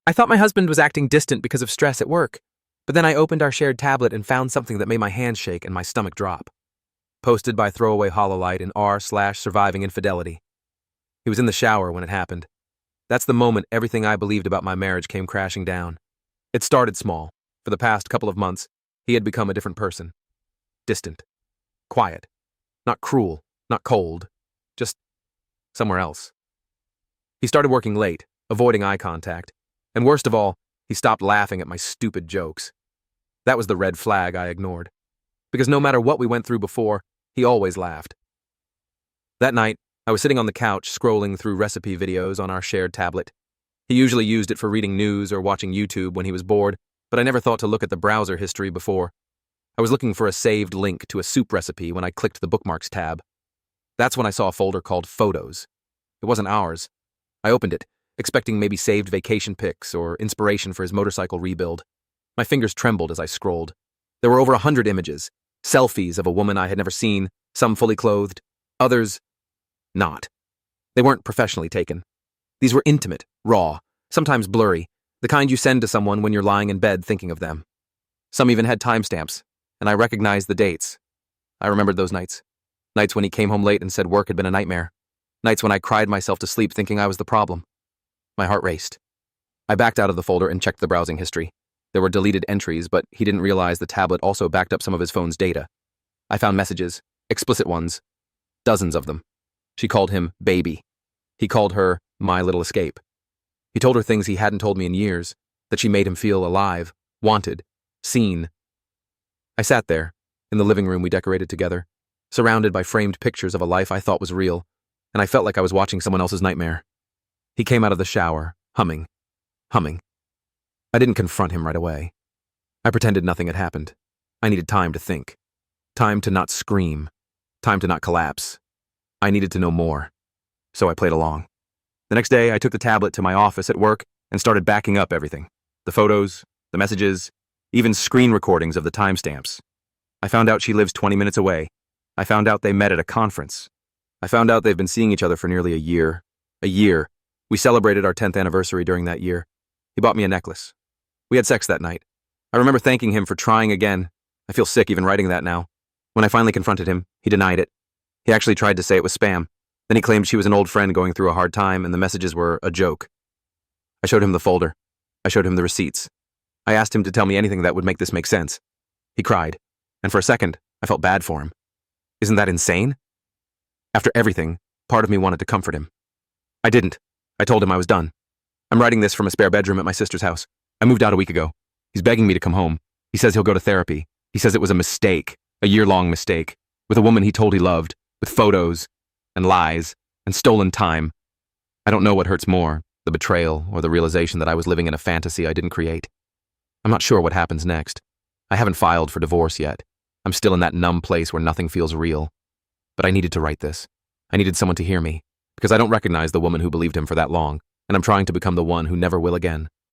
I thought my husband was acting distant because of stress at work, but then I opened our shared tablet and found something that made my hands shake and my stomach drop. Posted by Throwaway Hololight in r/surviving infidelity. He was in the shower when it happened. That's the moment everything I believed about my marriage came crashing down. It started small. For the past couple of months, he had become a different person. Distant. Quiet. Not cruel. Not cold. Just somewhere else. He started working late, avoiding eye contact, and worst of all, he stopped laughing at my stupid jokes. That was the red flag I ignored. Because no matter what we went through before, he always laughed. That night, I was sitting on the couch scrolling through recipe videos on our shared tablet. He usually used it for reading news or watching YouTube when he was bored, but I never thought to look at the browser history before. I was looking for a saved link to a soup recipe when I clicked the bookmarks tab. That's when I saw a folder called Photos. It wasn't ours. I opened it, expecting maybe saved vacation pics or inspiration for his motorcycle rebuild. My fingers trembled as I scrolled. There were over 100 images, selfies of a woman I had never seen, some fully clothed, others not. They weren't professionally taken. These were intimate, raw, sometimes blurry, the kind you send to someone when you're lying in bed thinking of them. Some even had timestamps, and I recognized the dates. I remembered those nights. Nights when he came home late and said work had been a nightmare. Nights when I cried myself to sleep thinking I was the problem. My heart raced. I backed out of the folder and checked the browsing history. There were deleted entries, but he didn't realize the tablet also backed up some of his phone's data. I found messages, explicit ones, dozens of them. She called him baby. He called her my little escape. He told her things he hadn't told me in years, that she made him feel alive, wanted, seen. I sat there, in the living room we decorated together, surrounded by framed pictures of a life I thought was real, and I felt like I was watching someone else's nightmare. He came out of the shower, humming. I didn't confront him right away. I pretended nothing had happened. I needed time to think. Time to not scream. Time to not collapse. I needed to know more. So I played along. The next day, I took the tablet to my office at work and started backing up everything. The photos, the messages, even screen recordings of the timestamps. I found out she lives 20 minutes away. I found out they met at a conference. I found out they've been seeing each other for nearly a year. A year. We celebrated our 10th anniversary during that year. He bought me a necklace. We had sex that night. I remember thanking him for trying again. I feel sick even writing that now. When I finally confronted him, he denied it. He actually tried to say it was spam. Then he claimed she was an old friend going through a hard time and the messages were a joke. I showed him the folder. I showed him the receipts. I asked him to tell me anything that would make this make sense. He cried, and for a second, I felt bad for him. Isn't that insane? After everything, part of me wanted to comfort him. I didn't. I told him I was done. I'm writing this from a spare bedroom at my sister's house. I moved out a week ago. He's begging me to come home. He says he'll go to therapy. He says it was a mistake, a year-long mistake, with a woman he told he loved, with photos, and lies, and stolen time. I don't know what hurts more, the betrayal or the realization that I was living in a fantasy I didn't create. I'm not sure what happens next. I haven't filed for divorce yet. I'm still in that numb place where nothing feels real. But I needed to write this. I needed someone to hear me, because I don't recognize the woman who believed him for that long, and I'm trying to become the one who never will again.